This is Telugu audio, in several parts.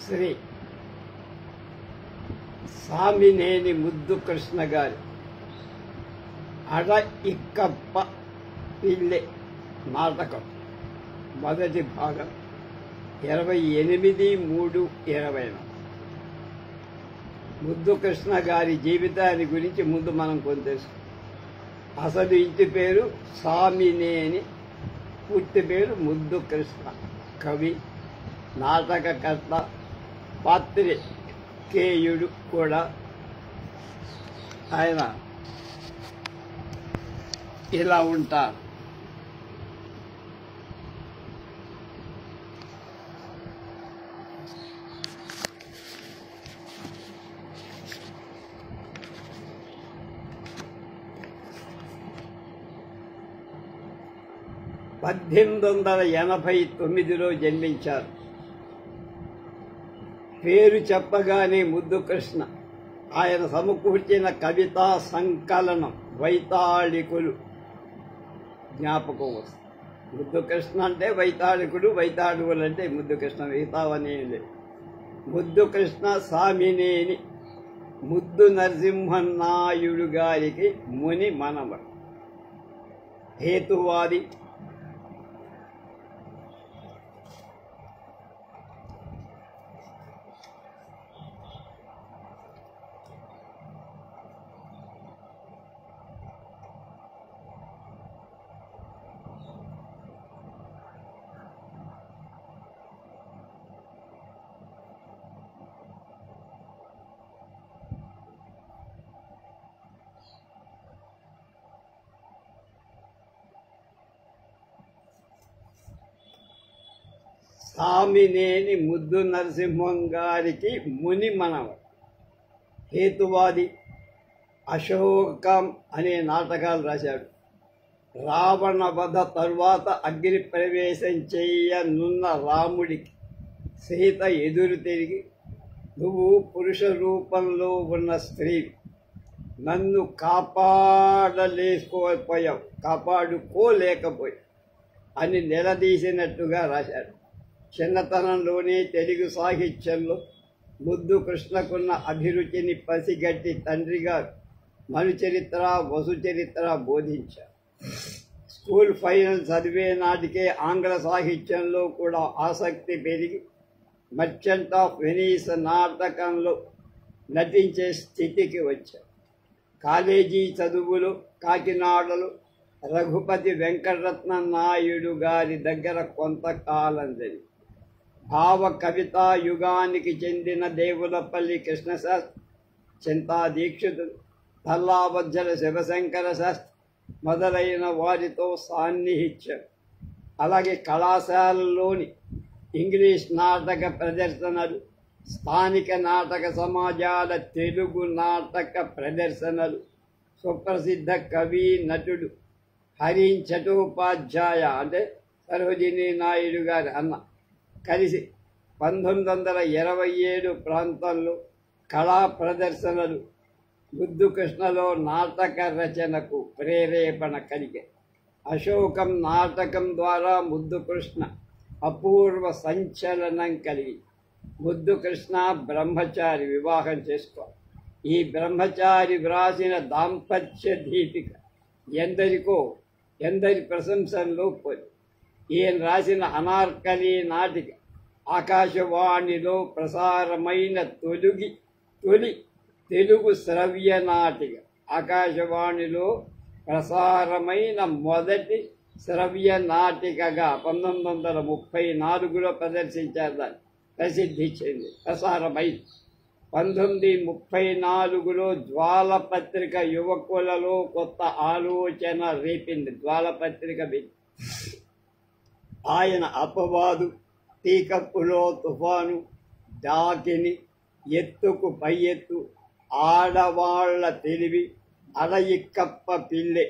శ్రీ సామినేని ముద్దు కృష్ణ గారి అడ ఇక్కప్ప పిల్లె నాటకం మొదటి భాగం 28/3/20. ముద్దు కృష్ణ గారి జీవితాన్ని గురించి ముందు మనం కొంత తెలుసు. అసలు ఇంటి పేరు సామినేని, పూర్తి పేరు ముద్దు కృష్ణ. కవి, నాటకకర్త, పాత్రికేయుడు కూడా. ఆయన ఇలా ఉంటారు. – 1889లో జన్మించారు. పేరు చెప్పగానే ముద్దు కృష్ణ. ఆయన సమకూర్చిన కవితా సంకలనం వైతాళికులు జ్ఞాపకం వస్తుంది. ముద్దు కృష్ణ అంటే వైతాళికుడు, వైతాళికులు అంటే ముద్దు కృష్ణ, మిగతావనేది. ముద్దు కృష్ణ సామినేని ముద్దు నరసింహనాయుడు గారికి ముని మనవడు. హేతువాది, సామినేని ముద్దు నరసింహం గారికి ముని మనవడు. హేతువాది, అశోకం అనే నాటకాలు రాశాడు. రావణ వధ తరువాత అగ్ని ప్రవేశం చేయనున్న రాముడికి సీత ఎదురు తిరిగి, నువ్వు పురుష రూపంలో ఉన్న స్త్రీ, నన్ను కాపాడుకోలేకపోయావు అని నిలదీసినట్టుగా రాశాడు. చిన్నతనంలోనే తెలుగు సాహిత్యంలో ముద్దు కృష్ణకున్న అభిరుచిని పసిగట్టి తండ్రిగా మనుచరిత్ర, వసుచరిత్ర బోధించారు. స్కూల్ ఫైనల్ చదివే నాటికే ఆంగ్ల సాహిత్యంలో కూడా ఆసక్తి పెరిగి మర్చెంట్ ఆఫ్ వెనీస్ నాటకంలో నటించే స్థితికి వచ్చారు. కాలేజీ చదువులు కాకినాడలో రఘుపతి వెంకటరత్న నాయుడు గారి దగ్గర కొంతకాలం జరిగి, భావ కవితా యుగానికి చెందిన దేవులపల్లి కృష్ణశాస్త్రి, చింతా దీక్షితులు, తల్లావజ్జల శివశంకర శాస్త్రి మొదలైన వారితో సాన్నిహిత్యం. అలాగే కళాశాలలోని ఇంగ్లీష్ నాటక ప్రదర్శనలు, స్థానిక నాటక సమాజాల తెలుగు నాటక ప్రదర్శనలు, సుప్రసిద్ధ కవి నటుడు హరిన్ చటోపాధ్యాయ అంటే సరోజినీ నాయుడు గారి అన్న కలిసి 1927 ప్రాంతంలో కళా ప్రదర్శనలు ముద్దు కృష్ణలో నాటక రచనకు ప్రేరేపణ కలిగాయి. అశోకం నాటకం ద్వారా ముద్దు కృష్ణ అపూర్వ సంచలనం కలిగి ముద్దు కృష్ణ బ్రహ్మచారి వివాహం చేసుకోవాలి. ఈ బ్రహ్మచారి వ్రాసిన దాంపత్య దీపిక ఎందరి ప్రశంసల్లో పోయి. ఈయన రాసిన అనార్కలి నాటిక ఆకాశవాణిలో ప్రసారమైన తొలి తెలుగు శ్రవ్య నాటిక. ఆకాశవాణిలో ప్రసారమైన మొదటి శ్రవ్య నాటికగా 1934లో ప్రదర్శించారు. దాన్ని ప్రసిద్ధి చెంది ప్రసారమైంది. 1934లో జ్వాలపత్రిక యువకులలో కొత్త ఆలోచన రేపింది. జ్వాలపత్రిక ఆయన అపవాదు, టీకప్పులో తుఫాను, డాకిని, ఎత్తుకు పై ఎత్తు, ఆడవాళ్ల తెలివి, అడయిక్కప్ప పిల్లె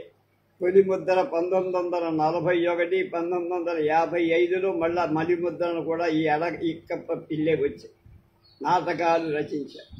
తొలి ముద్ర 1941, 1955లో మళ్ళా మలి ముద్రను కూడా ఈ అడయిక్కప్ప పిల్లె వచ్చాయి. నాటకాలు రచించారు.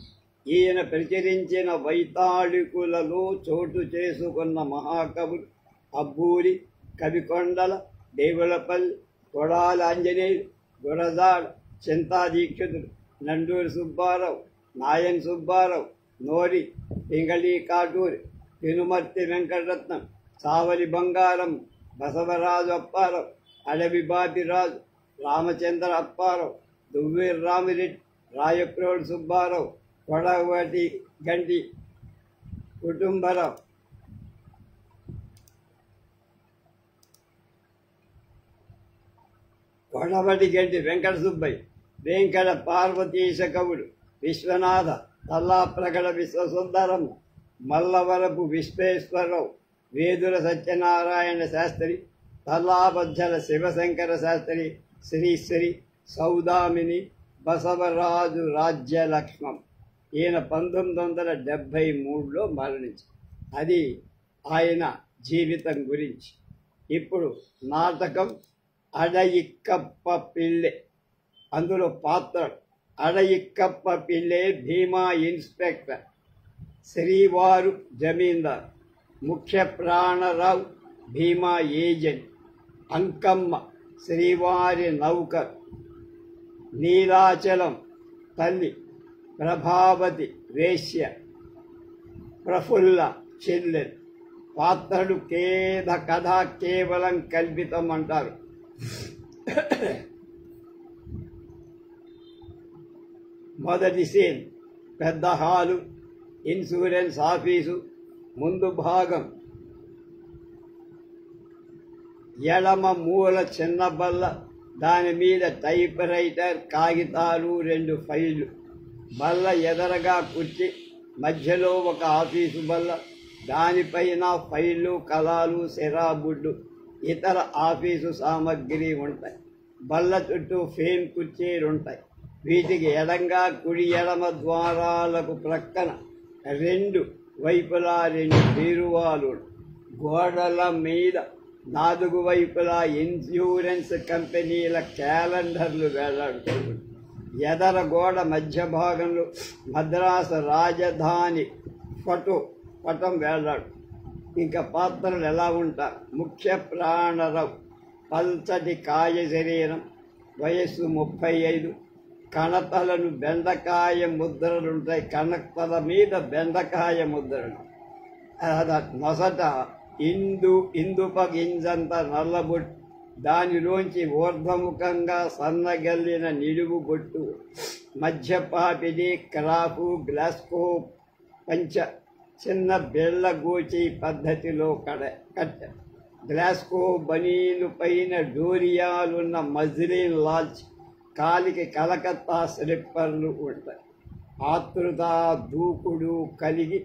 ఈయన ప్రచురించిన వైతాళికులలో చోటు చేసుకున్న మహాకవులు అబ్బూరి, కవికొండల, దేవులపల్లి, కొడాల ఆంజనేయులు, గురజాడ, చింతా దీక్షితులు, నండూరి సుబ్బారావు, నాయన్ సుబ్బారావు, నోరి, పింగళి కాటూరి, తినుమర్తి వెంకటరత్నం, సావలి బంగారం, బసవరాజు అప్పారావు, అడవి బాపిరాజు, రామచంద్ర అప్పారావు, దువ్వీర్ రామిరెడ్డి, రాయప్రోడు సుబ్బారావు, కొడవటి గంటి కుటుంబరావు, కొడవటి గంటి వెంకట సుబ్బయ్య, వెంకట పార్వతీశ కవుడు, విశ్వనాథ, తల్లాప్రగడ విశ్వసుందరమ్మ, మల్లవరపు విశ్వేశ్వరరావు, వేదుల సత్యనారాయణ శాస్త్రి, తల్లాబద్ధల శివశంకర శాస్త్రి, శ్రీశ్రీ, సౌదామిని, బసవరాజు రాజ్యలక్ష్మం. ఈయన 1973లో మరణించారు. అది ఆయన జీవితం గురించి. ఇప్పుడు నాటకం అడయిక్కప్ప పిల్లె. అందులో పాత్ర అడయిక్కప్ప పిల్లె భీమా ఇన్స్పెక్టర్, శ్రీవారు జమీందార్, ముఖ్య ప్రాణరావు భీమా ఏజెంట్, అంకమ్మ శ్రీవారి నౌకర్, నీలాచలం తల్లి, ప్రభావతి వేశ్య, ప్రఫుల్ల చెల్లెలు. పాత్రలు కథ కేవలం కల్పితం అంటారు. మొదటి సీన్ పెద్ద హాలు, ఇన్సూరెన్స్ ఆఫీసు. ముందు భాగం ఎడమ మూల చిన్న బల్ల, దాని మీద టైప్ రైటర్, కాగితాలు, 2 ఫైళ్లు. బల్ల ఎదరగా కుర్చీ, మధ్యలో ఒక ఆఫీసు బల్ల, దానిపైన ఫైళ్లు, కలాలు, సిరాబుడ్లు, ఇతర ఆఫీసు సామగ్రి ఉంటాయి. బల్ల చుట్టూ ఫేమ్ కుర్చీలుంటాయి. వీటికి ఎడంగా కుడి ఎడమ ద్వారాలకు ప్రక్కన 2 వైపులా 2 బీరువాలు. గోడల మీద 4 వైపులా ఇన్సూరెన్స్ కంపెనీల క్యాలెండర్లు వేలాడుతుంది. ఎదర గోడ మధ్య భాగంలో మద్రాసు రాజధాని పటం వేలాడు. ఇంకా పాత్రలు ఎలా ఉంటారు? ముఖ్య ప్రాణరావు, పల్చటి కాయ శరీరం, వయస్సు 35. కణతలను బెండకాయ ముద్రలుంటాయి. కణతల మీద బెండకాయ ముద్రలు. నొసట ఇందుప గింజంత నల్లబొట్టు, దానిలోంచి ఊర్ధ్వముఖంగా సన్నగల్లిన నిలువు బొట్టు. మధ్యపాపిడి, క్రాఫు, గ్లాస్కో పంచ, చిన్న బెళ్ళగోచి పద్ధతిలో కట్టె. గ్లాస్కో బనీలు పైన డోరియాలున్న మజ్లిన్ లాల్చ్, కాలికి కలకత్తా స్లిప్పర్లు ఉంటాయి. ఆతృత, దూకుడు కలిగి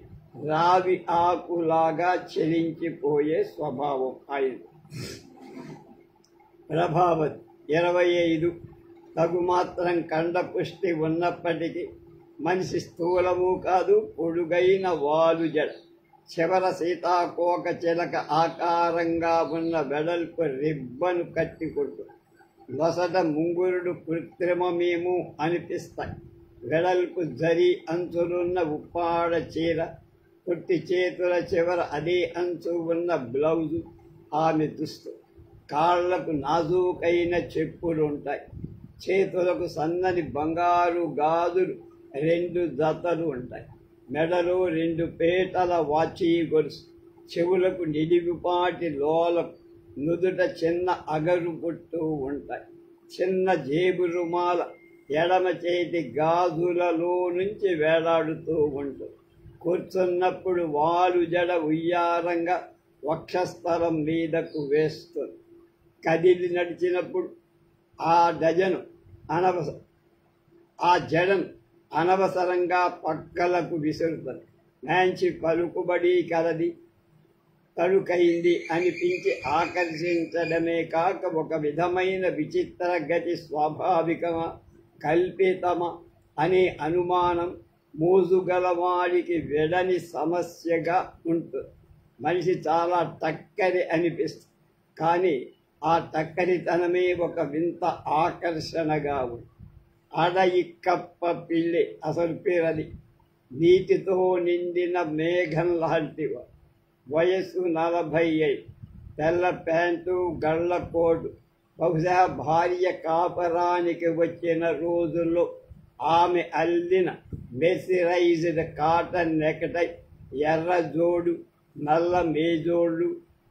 రావి ఆకులాగా చెలించిపోయే స్వభావం ఆయన. ప్రభావతి 25. తగుమాత్రం కండపుష్టి ఉన్నప్పటికీ మనిషి స్థూలము కాదు, పొడుగైన వాలు జడ. చివర సీతాకోక చిలక ఆకారంగా ఉన్న వెడల్పు రిబ్బను కట్టికొట్టు. లొసట ముంగురుడు కృత్రిమమేమో అనిపిస్తాయి. వెడల్పు జరి అంచులున్న ఉప్పాడ చీర, కుట్టి చేతుల చివర అదే అంచు ఉన్న బ్లౌజు ఆమె దుస్తు. కాళ్లకు నాజూకైన చెప్పులుంటాయి. చేతులకు సన్నని బంగారు గాజులు 2 జతలు ఉంటాయి. మెడలో 2 పేటల వాచి గొలుసు. చెవులకు నిడివిపాటి లోలకు, నుదుట చిన్న అగరు పుట్టు ఉంటాయి. చిన్న జేబు రుమాల ఎడమ చేతి గాజులలో నుంచి వేలాడుతూ ఉంటుంది. కూర్చున్నప్పుడు వాలు జడ ఉయ్యారంగా వక్షస్థలం మీదకు వేస్తుంది. కదిలి నడిచినప్పుడు ఆ జడను అనవసరంగా పక్కలకు విసురుతుంది. మంచి పలుకుబడి కలది, తడుకైంది అనిపించి ఆకర్షించడమే కాక ఒక విధమైన విచిత్ర గతి స్వాభావికమా కల్పితమా అనే అనుమానం మోజుగలవాడికి వెడని సమస్యగా ఉంటుంది. మనిషి చాలా టక్కరి అనిపిస్తుంది, కానీ ఆ టక్కరితనమే ఒక వింత ఆకర్షణగా ఉంది. అడయిక్కప్ప పిల్లి అసలు పేరది. నీటితో నిండిన మేఘం లాంటివ. వయస్సు 45. తెల్ల ప్యాంటు, గళ్ళ కోటు. బహుశా భార్య కాపరానికి వచ్చిన రోజుల్లో ఆమె అల్లిన మెర్సిరైజ్డ్ కాటన్ నెక్టై, ఎర్ర జోడు, నల్ల మేజోళ్ళు,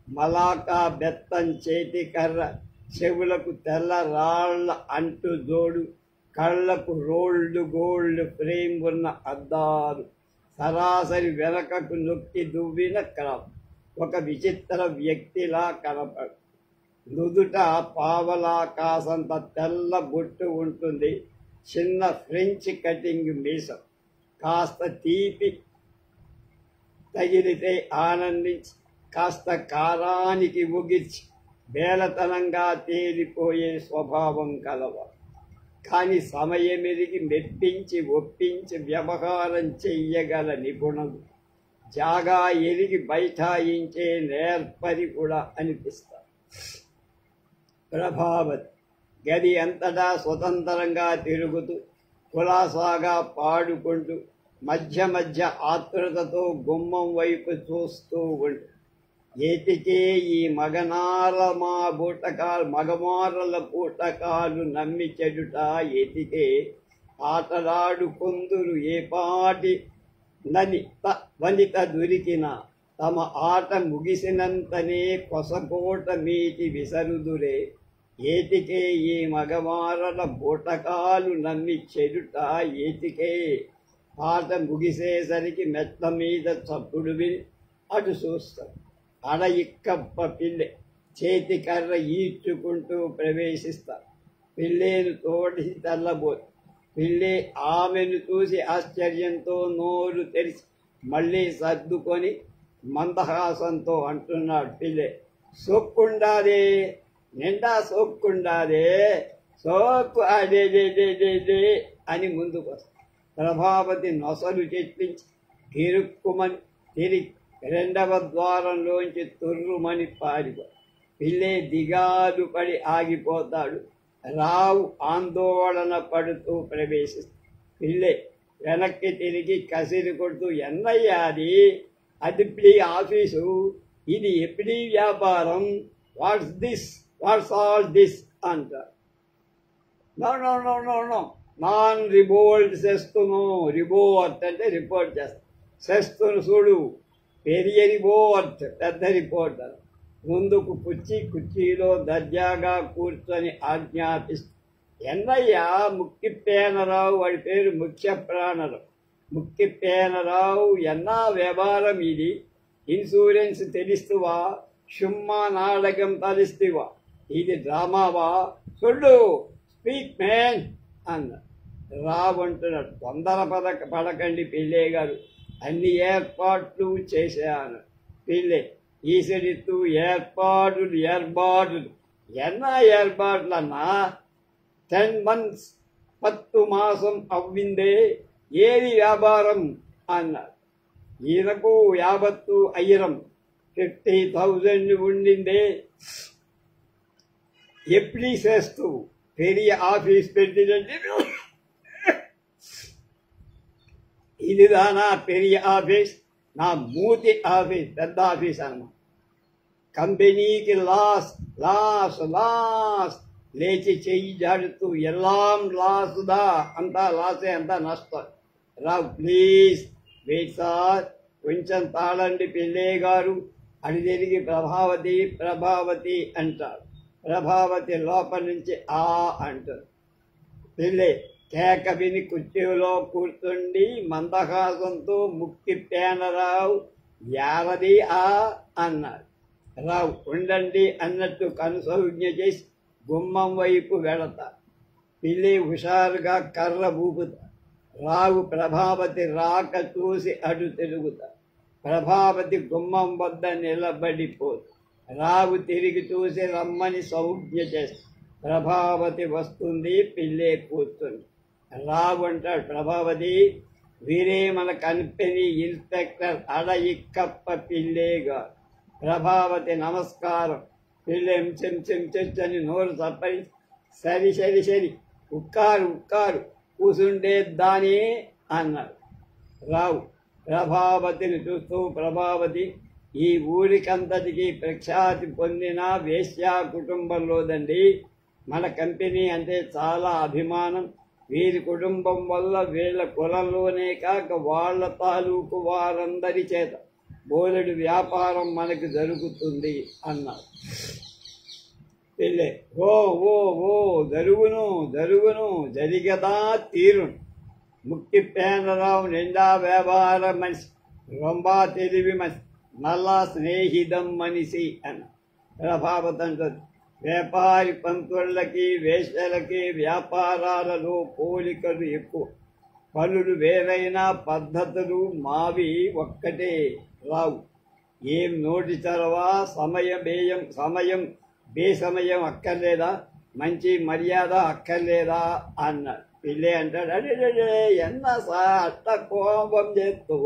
మలాకా బెత్తం చేతి కర్ర, చెవులకు తెల్ల రాళ్ల అంటు జోడు, కళ్లకు రోల్డ్ గోల్డ్ ఫ్రేమ్ ఉన్న అద్దాలు, సరాసరి వెనకకు నొక్కి దువ్విన క్రాప్, ఒక విచిత్ర వ్యక్తిలా కనపడు. నుదుట పావలా కాసంత తెల్ల బొట్టు ఉంటుంది. చిన్న ఫ్రెంచ్ కటింగ్ మీసం. కాస్త తీపి తగిలితే ఆనందించి, కాస్త కారానికి ముగిర్చి బేలతనంగా తేలిపోయే స్వభావం కలవారు. కానీ సమయమెరిగి మెప్పించి ఒప్పించి వ్యవహారం చెయ్యగల నిపుణులు. జాగా ఎరిగి బైఠాయించే నేర్పరి కూడా అనిపిస్తారు. ప్రభావతి గది అంతటా స్వతంత్రంగా తిరుగుతూ, కులాసాగా పాడుకుంటూ, మధ్య మధ్య ఆతృతతో గుమ్మం వైపు చూస్తూ ఉండు. ఏటికే ఈ మగమారల బూటకాలు నమ్మి చెడుట ఏటికే. ఆటలాడుకొందురు ఏపాటి వనిత దొరికిన, తమ ఆట ముగిసినంతనే కొసకోట మీటి విసరుదురే. ఏటికే ఈ మగమారల బూటకాలు నమ్మి చెడుట ఏటికే. ఆట ముగిసేసరికి మెట్ల మీద చప్పుడు విని అటు చూస్తాం. అడయిక్కప్ప పిల్లె చేతి కర్ర ఈడ్చుకుంటూ ప్రవేశిస్తారు. పిల్లేను తోడి తెల్లబోతు. పిల్లే ఆమెను చూసి ఆశ్చర్యంతో నోరు తెరిచి మళ్ళీ సర్దుకొని మందహాసంతో అంటున్నాడు. పిల్లే, సోక్కుండాదే, నిండా సోక్కుండాదే, సోక్కు అదే అని ముందుకు వస్తాడు. ప్రభావతి నొసలు చెప్పించి గిరుక్కుమని తిరిగి రెండవ ద్వారంలోంచి తుర్రుమని పారిపో. పిల్లే దిగాలు పడి ఆగిపోతాడు. రావు ఆందోళన పడుతూ ప్రవేశిస్తాడు. పిల్లే వెనక్కి తిరిగి కసిరి కొడుతూ, ఎన్నయ్యా అది ఆఫీసు, ఇది ఎప్పుడీ వ్యాపారం, వాట్స్ ఆల్ దిస్ అంటారు. No no no no no నాన్ రిపోర్ట్ చేస్తును. రిపోర్ట్ అంటే రిపోర్ట్ చేస్తాను. చేస్తును చూడు, పెరియ రిపోర్ట్, పెద్ద రిపోర్టర్. ముందుకు కుర్చీలో దర్జాగా కూర్చొని ఆజ్ఞాపిస్తూ, ఎన్నయ్యా ముక్కిప్పేనరావు, వాడి పేరు ముఖ్య ప్రాణరావు. ముక్కిప్పేనరావు, ఎన్నా వ్యాపారం ఇది? ఇన్సూరెన్స్ తెలిస్తువా? సుమ్మా నాటకం తలిస్తువా? ఇది డ్రామావా? చూడు, స్పీక్ మ్యాన్ అన్న. రావు అంటున్నాడు, తొందర పడకండి పిల్లే గారు, అన్ని ఏర్పాట్లు చేశాను. పిల్లే ఈసడితూ, ఏర్పాట్లు ఎన్నా ఏర్పాట్లన్నా? 10 months 10 మాసం అవ్విందే, ఏది వ్యాపారం అన్నారు. ఈయనకు 50 అయ్యరం, 50,000 ఉండిందే. ఎప్పుడు చేస్తూ పెరియ ఆఫీస్ పెట్టినంటే, ఇదిదానా పెరియ ఆఫీస్? నా మూతి ఆఫీస్, పెద్ద ఆఫీస్ అన్నమాట. కంపెనీకి లాస్ లాస్ లాస్. లేచి చెయ్యి జాడుతూ, ఎల్లాం లాసుదా, అంతా లాసే, అంతా నష్టం. రావు, ప్లీజ్ వెయిట్ సార్, కొంచెం తాళండి పిల్లే గారు అని తిరిగి ప్రభావతి అంటారు. ప్రభావతి లోపల నుంచి ఆ అంటారు. పిల్లే కేక విని కుర్చీలో కూర్చుండి మందహాసంతో, ముక్కిప్పేనరావు, యావది అన్నారు. రావు ఉండండి అన్నట్టు కనుసౌజ్ఞ చేసి గుమ్మం వైపు వెళతారు. పిల్లి హుషారుగా కర్ర ఊపుతారు. రావు ప్రభావతి రాక చూసి అటు తిరుగుతారు. ప్రభావతి గుమ్మం వద్ద నిలబడిపోదు. రావు తిరిగి చూసి రమ్మని సౌజ్ఞ చేస్తారు. ప్రభావతి వస్తుంది, పిల్లే కూర్చుంది. రావు అంటాడు, ప్రభావతి వీరే మన కంపెనీ ఇన్స్పెక్టర్ అడయిక్కప్ప పిల్లే గారు. ప్రభావతి నమస్కారం. పిల్లే చెంచెని నోరు తప్పని, సరి ఉక్కారు కూసుండేద్దాని అన్నాడు. రావు ప్రభావతిని చూస్తూ, ప్రభావతి ఈ ఊరికంతటికి ప్రఖ్యాతి పొందిన వేశ్యా కుటుంబంలోదండి. మన కంపెనీ అంటే చాలా అభిమానం. వీరి కుటుంబం వల్ల వీళ్ళ కులంలోనే కాక వాళ్ళ తాలూకు వారందరి చేత బోలెడు వ్యాపారం మనకు జరుగుతుంది అన్నారు. పిల్లే ఓ ఓ ఓ జరుగును జరుగును జరిగదా తీరును. ముక్కి పేనరావు నిండా వ్యాపార మనిషి, రొంబా తెలివి మనిషి, నల్లా స్నేహితం మనిషి అన్న ప్రభావతంటుంది. వ్యాపారి పంతులకి వేశ్యలకి వ్యాపారాలలో పోలికలు ఎక్కువ. పనులు వేరైనా పద్ధతులు మావి ఒక్కటే రావు. ఏం నోటి చరవా సమయం బేసమయం అక్కర్లేదా, మంచి మర్యాద అక్కర్లేదా అన్నాడు. పిల్లే అంటాడు, అడే ఎన్న అట్ట కోపం చేస్తూ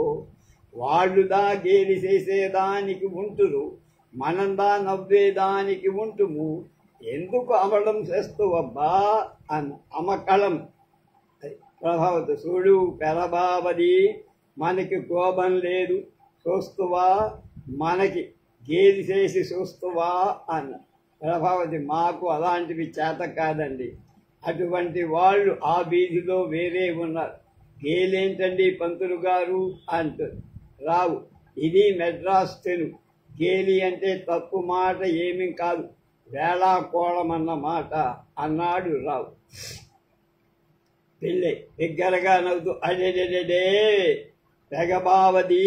వాళ్ళుదా గేలి చేసేదానికి ఉంటురు, మనందా నవ్వేదానికి ఉంటుము, ఎందుకు అమడం చేస్తువబ్బా అన్న అమకళం ప్రభావత చూడు పెరబావది, మనకి కోపం లేదు చూస్తువా, మనకి గేలి చేసి చూస్తువా అన్న ప్రభావతి. మాకు అలాంటివి చేత కాదండి. అటువంటి వాళ్ళు ఆ వీధిలో వేరే ఉన్నారు. గేలేంటండి పంతులు గారు అంటారు. రావు, ఇది మెడ్రాస్ తెలుగు. గేలి అంటే తప్పు మాట ఏమీ కాదు, వేళాకోళమన్న మాట అన్నాడు రావు. పిల్లే దగ్గరగా నవ్వుతూ అడేడేడే తెగబావది,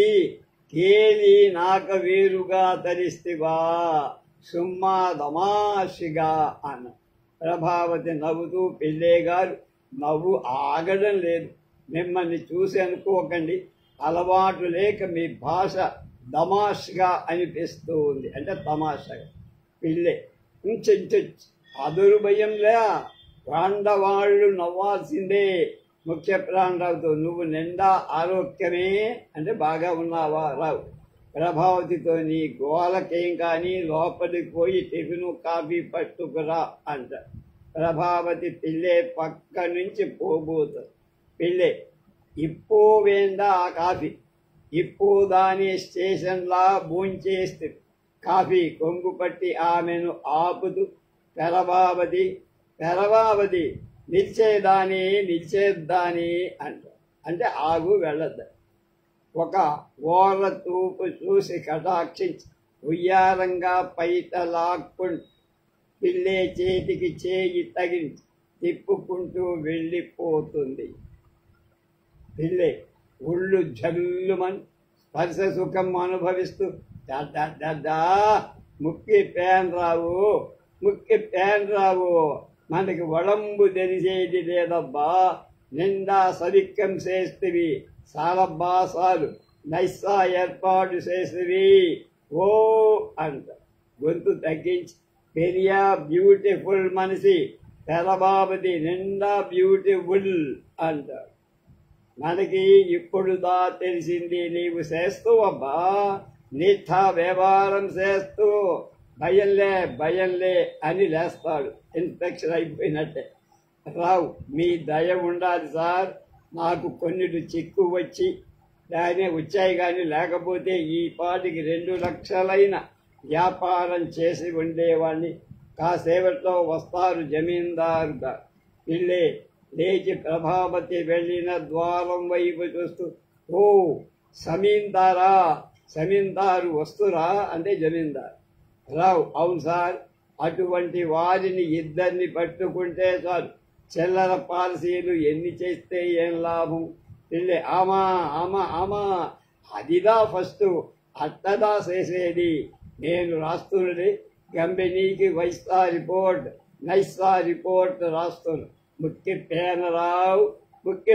గేలి నాక వేరుగా తరిస్తివా సుమ్మా దమాషిగా అన్న ప్రభావతి నవ్వుతూ. పిల్లే గారు నవ్వు ఆగడం లేదు. మిమ్మల్ని చూసి అనుకోకండి, అలవాటు లేక మీ భాష దమాష్గా అనిపిస్తూ ఉంది, అంటే తమాషగా. పిల్లే అదురు భయంలే, ప్రాండవాళ్ళు నవ్వాల్సిందే. ముఖ్య ప్రాండవుతూ నువ్వు నిండా ఆరోగ్యమే అంటే బాగా ఉన్నావా రావు. ప్రభావతితో నీ గోలకేం కానీ లోపలికి పోయి టిఫిను కాఫీ పట్టుకురా అంట ప్రభావతి. పిల్లే పక్క నుంచి పోబోతుంది. పిల్లే ఇప్పో వేందా ఆ కాఫీ, ఇప్పు దాని స్టేషన్లా భూంచేస్తే కాఫీ కొంగు పట్టి ఆమెను ఆపుతూ పెరబావతి నిలిచేద్దాని అంట, అంటే ఆగు వెళ్ళద్దు. ఒక ఓర తూపు చూసి కటాక్షించి ఉయ్యారంగా పైట లాక్కుంటూ పిల్లే చేతికి చేయి తగిలించి తిప్పుకుంటూ వెళ్ళిపోతుంది. పిల్లే ఒళ్ళు జల్లుమని స్పర్శ సుఖం అనుభవిస్తూ దడ్డా ముక్కి పేన్ రావు మనకి వడంబు తెలిసేది లేదబ్బా, నిండా సరిక్కం చేస్తేవి సాలబ్బా సాలు నైసా ఏర్పాటు చేసేవి ఓ అంట గొంతు తగ్గించి. పెరియా బ్యూటిఫుల్ మనిషి తెరబాబది నిండా బ్యూటిఫుల్ అంటాడు. మనకి ఇప్పుడుదా తెలిసింది, నీవు చేస్తువబ్బా నిఠా వ్యవహారం చేస్తూ భయంలే అని లేస్తాడు. ఇన్ఫెక్షన్ అయిపోయినట్టే. రావు, మీ దయ ఉండాలి సార్, నాకు కొన్నిటి చిక్కు వచ్చాయి కానీ లేకపోతే ఈ పాటికి 2 లక్షలైన వ్యాపారం చేసి ఉండేవాడిని. కాసేపట్లో వస్తారు జమీందారుగా. పిల్లే లేచి ప్రభావతి వెళ్ళిన ద్వారం వైపు చూస్తూ ఓ సమీందారు వస్తురా అంటే జమీందారు. రావు, అవును సార్, అటువంటి వారిని ఇద్దరిని పట్టుకుంటే చాలు, చిల్లర పాలసీలు ఎన్ని చేస్తే ఏం లాభం. పిల్లే ఆమా అదిదా ఫస్ట్, అట్టదా చేసేది. నేను రాస్తున్నది కంపెనీకి నైసా రిపోర్ట్ రాస్తున్నా. ముక్కి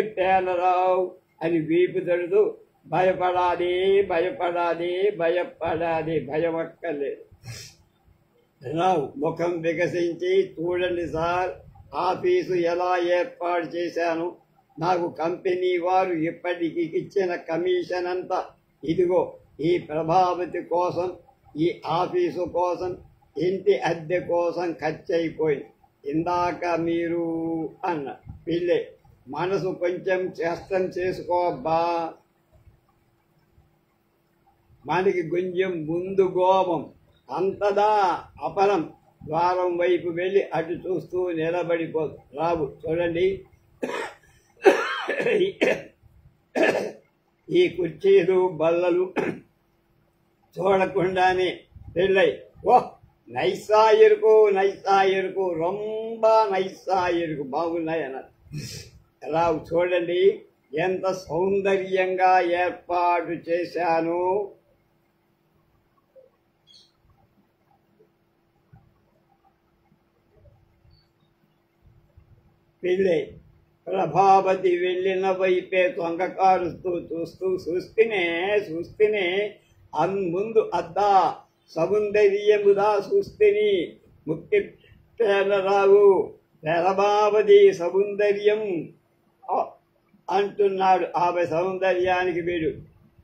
పేనరావు అని వీపు తడుతూ భయపడాలి భయమక్కర్లేదు. రావు ముఖం వికసించి చూడండి సార్, ఆఫీసు ఎలా ఏర్పాటు చేశాను, నాకు కంపెనీ వారు ఇప్పటికి ఇచ్చిన కమిషన్ అంతా ఇదిగో ఈ ప్రభావతి కోసం, ఈ ఆఫీసు కోసం, ఇంటి అద్దె కోసం ఖర్చు అయిపోయింది. ఇందాక మీరు అన్న పిల్లే మనసు కొంచెం చేష్టం చేసుకోబ్బా, మనకి కొంచెం ముందు కోపం అంతదా అపరం. ద్వారం వైపు వెళ్ళి అటు చూస్తూ నిలబడిపోదు. రావు చూడండి, ఈ కుర్చీలు బల్లలు చూడకుండానే పెళ్ళై ఓ నైసా ఎరుకు రొంబ నైసా ఎరుకు బాగున్నాయి అన్నారు. ఎలా చూడండి ఎంత సౌందర్యంగా ఏర్పాటు చేశాను. పెళ్ళై ప్రభావతి వెళ్ళిన వైపే తొంగకారుస్తూ చూస్తూనే ముందు అద్దా సౌందర్యముదా చూస్తేని ముక్తిరావు ప్రభావతి సౌందర్యం అంటున్నాడు. ఆమె సౌందర్యానికి వీడు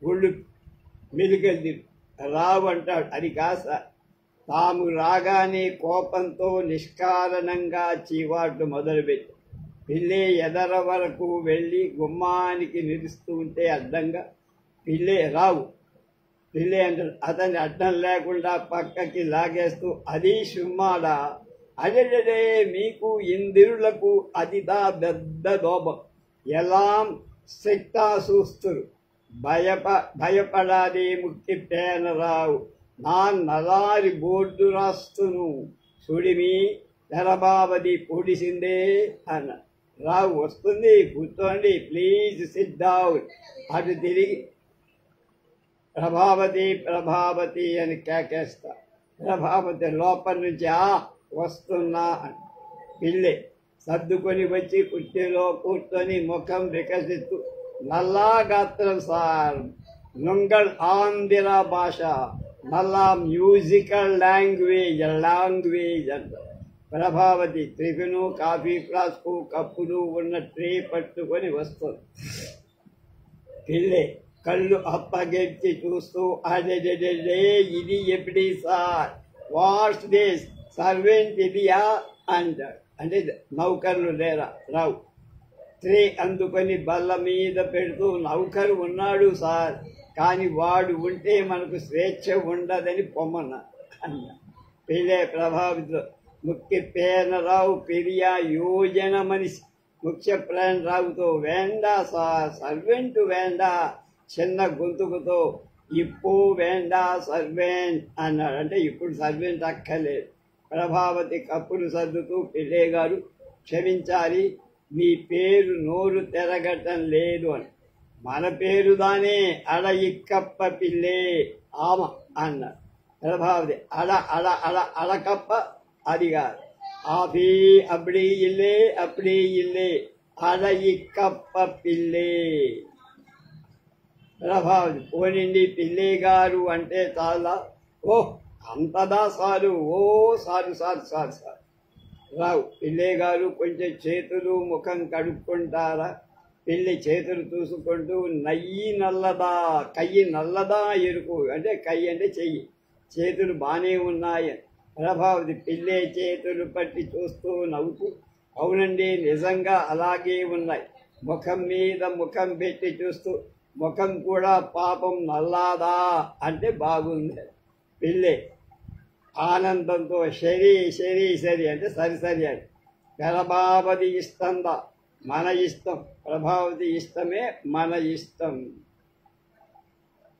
ఒళ్ళు మెలికెళ్ళి రావు అంటాడు. అది కాస్త తాము రాగానే కోపంతో నిష్కారణంగా చీవాట్లు మొదలుపెట్టి పిల్లే ఎదర వరకు వెళ్ళి గుమ్మానికి నిలుస్తూ ఉంటే అడ్డంగా పిల్లే రావు. పిల్లే అంటాడు. అతన్ని అడ్డం లేకుండా పక్కకి లాగేస్తూ అది సుమ్మాడా అదే మీకు ఇందిరులకు అదిదా పెద్ద దోపం ఎలాం శక్తా చూస్తురు భయపడాది ముక్తి పేనరావు నా నలారి బోర్డు రాస్తును సుడిమి తెరబావది పొడిసిందే అన్న. రావు వస్తుంది కూర్చోండి ప్లీజ్ సిట్ డౌన్. అటు తిరిగి ప్రభావతి అని కేకేస్తా. ప్రభావతి లోపల నుంచి వస్తున్నా అని. పిల్లే సర్దుకొని వచ్చి కుర్చీలో కూర్చొని ముఖం వికసిస్తూ నల్లా గాత్రం సార్ నుంగల్ ఆంధ్ర భాష నల్లా మ్యూజికల్ లాంగ్వేజ్ అంట. ప్రభావతి టిఫిను కాఫీ ఫ్లాస్కు కప్పులు ఉన్న ట్రే పట్టుకొని వస్తుంది. పిల్లే కళ్ళు అప్పగెట్టి చూస్తూ అదే ఇది ఎప్పుడు సార్ వాట్స్ దిస్ సర్వెంట్ ఇదియా అంటాడు. అంటే నౌకర్లు లేరా రావు. ట్రే అందుకొని బల్ల మీద పెడుతూ నౌకరు ఉన్నాడు సార్ కానీ వాడు ఉంటే మనకు స్వేచ్ఛ ఉండదని పొమ్మన్నా అన్న. పిల్లే ప్రభావితో ముఖ్య పేనరావు పెరియా యోజన మనిషి ముఖ్య ప్రాణరావుతో వేండా సార్ సర్వెంట్ వేండా చిన్న గొంతుకుతో ఇప్పు వేండా సర్వెంట్ అన్నాడు. అంటే ఇప్పుడు సర్వెంట్ అక్కర్లేదు. ప్రభావతి కప్పులు సర్దుతూ పిల్లే గారు క్షమించాలి మీ పేరు నోరు తెరగటం లేదు అని. మన పేరు దానే అడ ఇక్కప్ప పిల్లే ఆమ అన్నాడు. ప్రభావతి అడకప్ప అది కాదు ఆపి అప్పుడీ ఇల్లే అడ ఇక్కప్ప పిల్లే. ప్రభావతి పోనండి పిల్లే గారు అంటే చాలా ఓ అంతదా సారు ఓ సారు రావు. పిల్లే గారు కొంచెం చేతులు ముఖం కడుక్కుంటారా. పిల్లి చేతులు చూసుకుంటూ కయ్యి నల్లదా ఎరుకు అంటే కయ్యి అంటే చెయ్యి చేతులు బాగానే ఉన్నాయి. ప్రభావతి పిల్లే చేతులు పట్టి చూస్తూ నవ్వుతూ అవునండి నిజంగా అలాగే ఉన్నాయి. ముఖం మీద ముఖం పెట్టి చూస్తూ ముఖం కూడా పాపం నల్లాదా అంటే బాగుంది. పిల్లే ఆనందంతో సరి అంటే సరి అని. ప్రభావతి ఇష్టందా మన ఇష్టం ప్రభావతి ఇష్టమే మన ఇష్టం.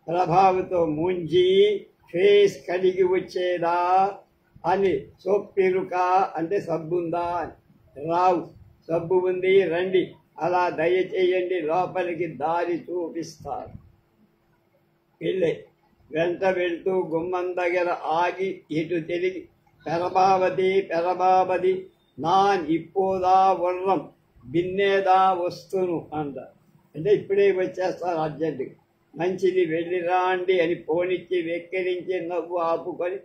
ప్రభావితో ముంజి ఫేస్ కడిగి వచ్చేదా అని సొప్పిరుక అంటే సబ్బుందా అని. రావు సబ్బు ఉంది రండి అలా దయచేయండి లోపలికి దారి చూపిస్తారు. పిల్లే వెంట వెళ్తూ గుమ్మం దగ్గర ఆగి ఇటు తిరిగి పెరబావతి నాన్ ఇప్పుదా వర్రం బిన్నేదా వస్తును అంట. అంటే ఇప్పుడే వచ్చేస్తారు అర్జెంటుగా. మంచిది వెళ్ళి రాండి అని పోనిచ్చి వెక్కిరించి నవ్వు ఆపుకొని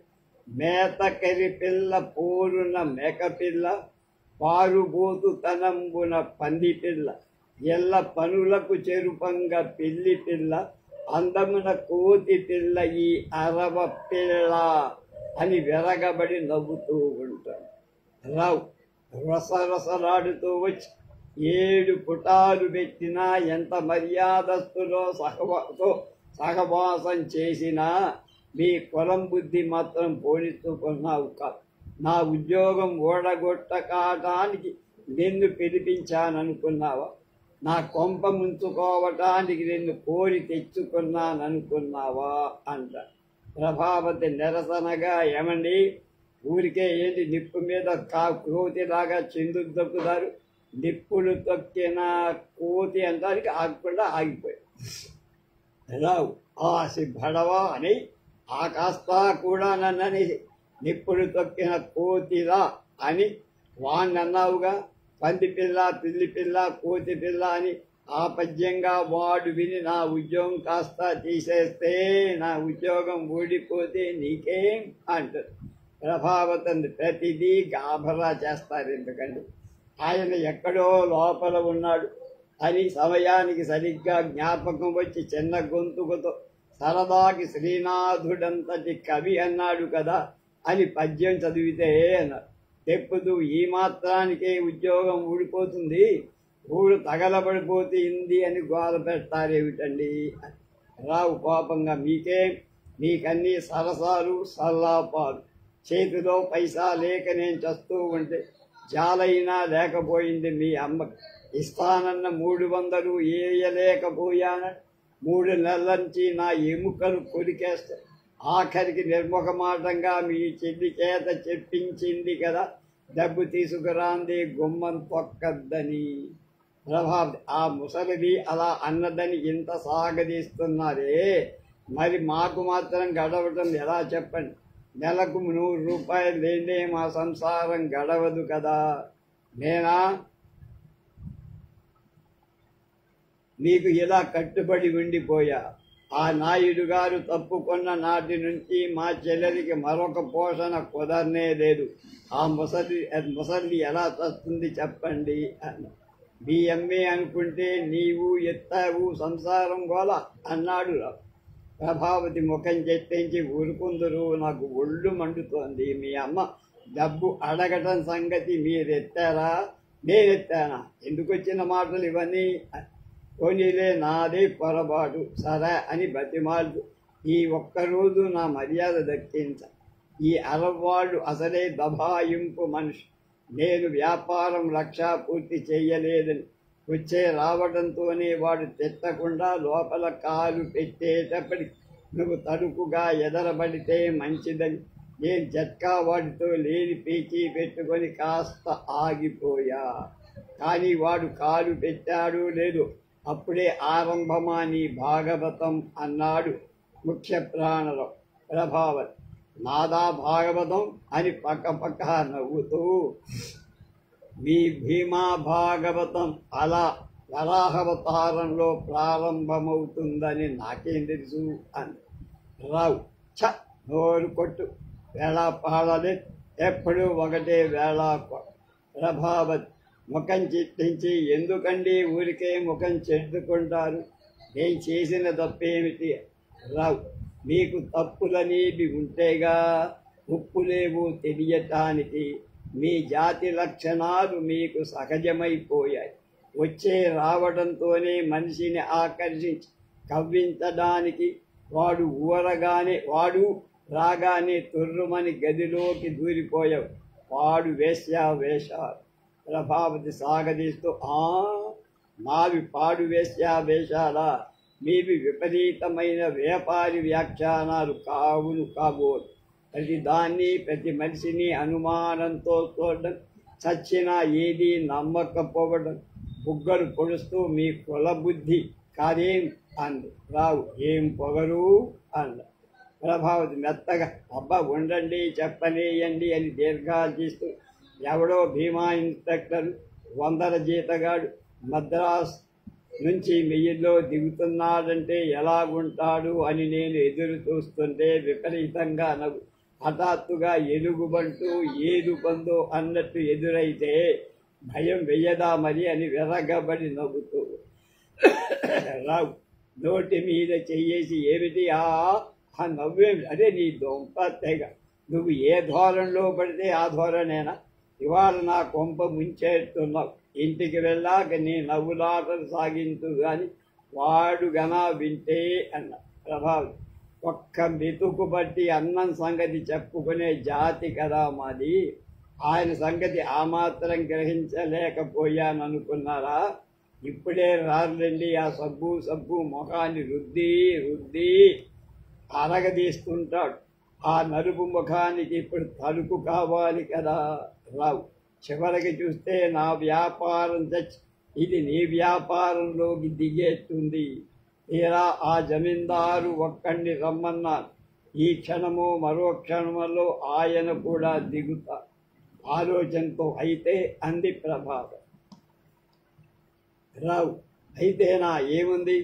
మేతకరి పిల్ల పూరున మేకపిల్ల పారుబోతు తనంబున పంది పిల్ల ఎల్ల పనులకు చెరుపంగా పిల్లి పిల్ల అందమున కోతి పిల్ల ఈ అరవ పిల్ల అని వెరగబడి నవ్వుతూ ఉంటాడు. రావు రసరసలాడుతూ వచ్చి 7 పుటాలు పెట్టినా ఎంత మర్యాదస్తులో సహవాసం చేసినా మీ కులం బుద్ధి మాత్రం పోనిస్తుకున్నావు కాదు. నా ఉద్యోగం ఓడగొట్టకాటానికి నిన్ను పిలిపించాననుకున్నావా? నా కొంప ముంచుకోవటానికి నిన్ను కోరి తెచ్చుకున్నాననుకున్నావా అంట. ప్రభావతి నిరసనగా, ఏమండి ఊరికే ఏంటి నిప్పు మీద కోతిలాగా చిందు తొక్కుతారు, నిప్పులు తొక్కిన కోతి అంటానికి ఆగకుండా ఆగిపోయాడు. రావు ఆసి భడవా అని ఆ కాస్త కూడా నన్నని నిప్పులు తొక్కిన కోతిరా అని వాణ్ణన్నావుగా, పంది పిల్ల, పిల్లి పిల్ల, కోతి పిల్ల అని ఆపద్యంగా వాడు విని నా ఉద్యోగం కాస్త తీసేస్తే, నా ఉద్యోగం ఊడిపోతే నీకేం అంటారు. ప్రభావతంది ప్రతిదీ గాభరా చేస్తారు. ఎందుకంటే ఆయన ఎక్కడో లోపల ఉన్నాడు అని సమయానికి సరిగ్గా జ్ఞాపకం వచ్చి చిన్న గొంతుకుతో సరదాకి శ్రీనాథుడంతటి కవి అన్నాడు కదా అని పద్యం చదివితే అన్నారు. తెప్పుతూ ఈ మాత్రానికే ఉద్యోగం ఊడిపోతుంది, ఊరు తగలబడిపోతుంది అని గోల పెడతారేమిటండి. రావు కోపంగా, మీకన్నీ సరసాలు సల్లాపాలు, చేతిలో పైసా లేక నేను చస్తూ ఉంటే జాలైనా లేకపోయింది మీ అమ్మకి, ఇస్తానన్న 300 ఏయలేకపోయాన, 3 నెలల నుంచి నా ఎముకలు కొరికేస్తా, ఆఖరికి నిర్ముఖమాటంగా మీ చెల్లి చేత చెప్పించింది కదా డబ్బు తీసుకురాంది గుమ్మం తొక్కద్దని. ప్రభావం ఆ ముసలిది అలా అన్నదని ఇంత సాగదీస్తున్నారే, మరి మాకు మాత్రం గడవటం ఎలా చెప్పండి? నెలకు 100 రూపాయలు లేదే మా సంసారం గడవదు కదా. నేనా మీకు ఇలా కట్టుబడి ఉండిపోయా? ఆ నాయుడు గారు తప్పుకున్న నాటి నుంచి మా చెల్లెలికి మరొక పోషణ కుదరనే లేదు. ఆ ముసలి ఎలా చస్తుంది చెప్పండి అన్న. మీ అమ్మే అనుకుంటే నీవు ఎత్తావు సంసారం గోల అన్నాడు. ప్రభావతి ముఖం చెట్టించి, ఊరుకుందరు, నాకు ఒళ్ళు మండుతోంది. మీ అమ్మ డబ్బు అడగటం సంగతి మీరెత్తారా, నేనెత్తానా? ఎందుకు వచ్చిన మాటలు ఇవన్నీ? పోనీలే, నాదే పొరపాటు సరే అని బతిమాలు, ఈ ఒక్కరోజు నా మర్యాద దక్కించ. ఈ అరవాళ్ళు అసలే దబాయింపు మనిషి. నేను వ్యాపారం 1,00,000 పూర్తి చెయ్యలేదని వచ్చే రావడంతోనే వాడు తిట్టకుండా లోపల కాలు పెట్టేటప్పటికి నువ్వు తడుకుగా ఎదరబడితే మంచిదని నేను జట్కా వాడితో లేని పీచి పెట్టుకొని కాస్త ఆగిపోయా. కానీ వాడు కాలు పెట్టాడు లేదు, అప్పుడే ఆరంభమా నీ భాగవతం అన్నాడు ముఖ్య ప్రాణలో. ప్రభావం నాదా భాగవతం అని పక్క నవ్వుతూ, మీ భీమా భాగవతం అలా వరాహవతారంలో ప్రారంభమవుతుందని నాకేం తెలుసు అని. రావు నోరు కొట్టు, వేళా పాడలే, ఎప్పుడూ ఒకటే వేళా. ప్రభావత్ ముఖం చిట్టించి, ఎందుకండి ఊరికే ముఖం చెడ్డుకుంటారు? నేను చేసిన తప్పేమిటి? రావు, మీకు తప్పులనేవి ఉంటేగా, ఉప్పులేవు తెలియటానికి. మీ జాతి లక్షణాలు మీకు సహజమైపోయాయి. వచ్చే రావడంతోనే మనిషిని ఆకర్షించి కవ్వించడానికి వాడు రాగానే తుర్రుమని గదిలోకి దూరిపోయావు. వాడు వేశ్యావేషాలు. ప్రభావతి సాగదీస్తూ, మావి పాడు వేశ్యావేషాలా? మీవి విపరీతమైన వ్యాపారి వ్యాఖ్యానాలు కావును కాబోలు. ప్రతి మనిషిని అనుమానంతో చూడడం, చచ్చినా ఏదీ నమ్మకపోవడం, బుగ్గలు పొడుస్తూ మీ కులబుద్ధి కాదేం అంది. రావు, ఏం పొగరు అంద. ప్రభావతి మెత్తగా, అబ్బా ఉండండి చెప్పనేయండి అని దీర్ఘార్జిస్తూ, ఎవడో భీమా ఇన్స్పెక్టర్ 100 జీతగాడు మద్రాస్ నుంచి మెయిల్లో దిగుతున్నాడంటే ఎలాగుంటాడు అని నేను ఎదురు చూస్తుంటే విపరీతంగా నవ్వు. హఠాత్తుగా ఎలుగుబంటూ ఏదు పందో అన్నట్టు ఎదురైతే భయం వెయ్యదా మరి అని విరగబడి నవ్వుతూ, రావు నోటి మీద చెయ్యేసి, ఏమిటి ఆ నవ్వేమి? అదే నీ దొంప తెగ, నువ్వు ఏ ధోరణిలో పడితే ఆ ధోరణేనా? ఇవాళ నా కొంప ముంచేస్తున్నావు. ఇంటికి వెళ్ళాక నీ నవ్వులాటలు సాగించు గాని వాడు గనా వింటే అన్న. ప్రభావం, ఒక్క మెతుకు బట్టి అన్నం సంగతి చెప్పుకునే జాతి కదా మాది. ఆయన సంగతి ఆ మాత్రం గ్రహించలేకపోయాననుకున్నారా? ఇప్పుడే రారులండి ఆ సబ్బు ముఖాన్ని రుద్ది రుద్ది అరగదీస్తుంటాడు. ఆ నలుపు ముఖానికి ఇప్పుడు తలుపు కావాలి కదా, రావు. చివరికి చూస్తే నా వ్యాపారం తెచ్చి ఇది నీ వ్యాపారంలోకి దిగేస్తుంది. తీరా ఆ జమీందారు ఒక్కడిని రమ్మన్నారు. ఈ క్షణము మరో క్షణములో ఆయన కూడా దిగుతా ఆలోచనతో. అయితే అంది ప్రభావం. రావు అయితేనా ఏముంది,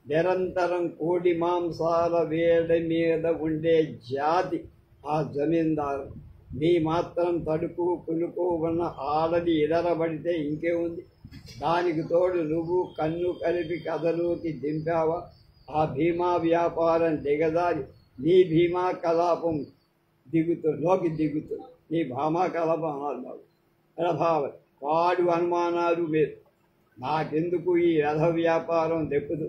నిరంతరం కోడి మాంసాల వేడి మీద ఉండే జాతి ఆ జమీందారు. నీ మాత్రం తడుకు పులుకు ఉన్న ఆడది ఎదరబడితే ఇంకేముంది. దానికి తోడు నువ్వు కన్ను కలిపి కథలోకి దింపావా. ఆ భీమా వ్యాపారం దిగజారి నీ భీమా కలాపం దిగుతుంది. నీ భామా కలాపం అన్నారు ప్రభావం. వాడు అనుమానాలు మీరు. నాకెందుకు ఈ రథ వ్యాపారం దెప్పుదు.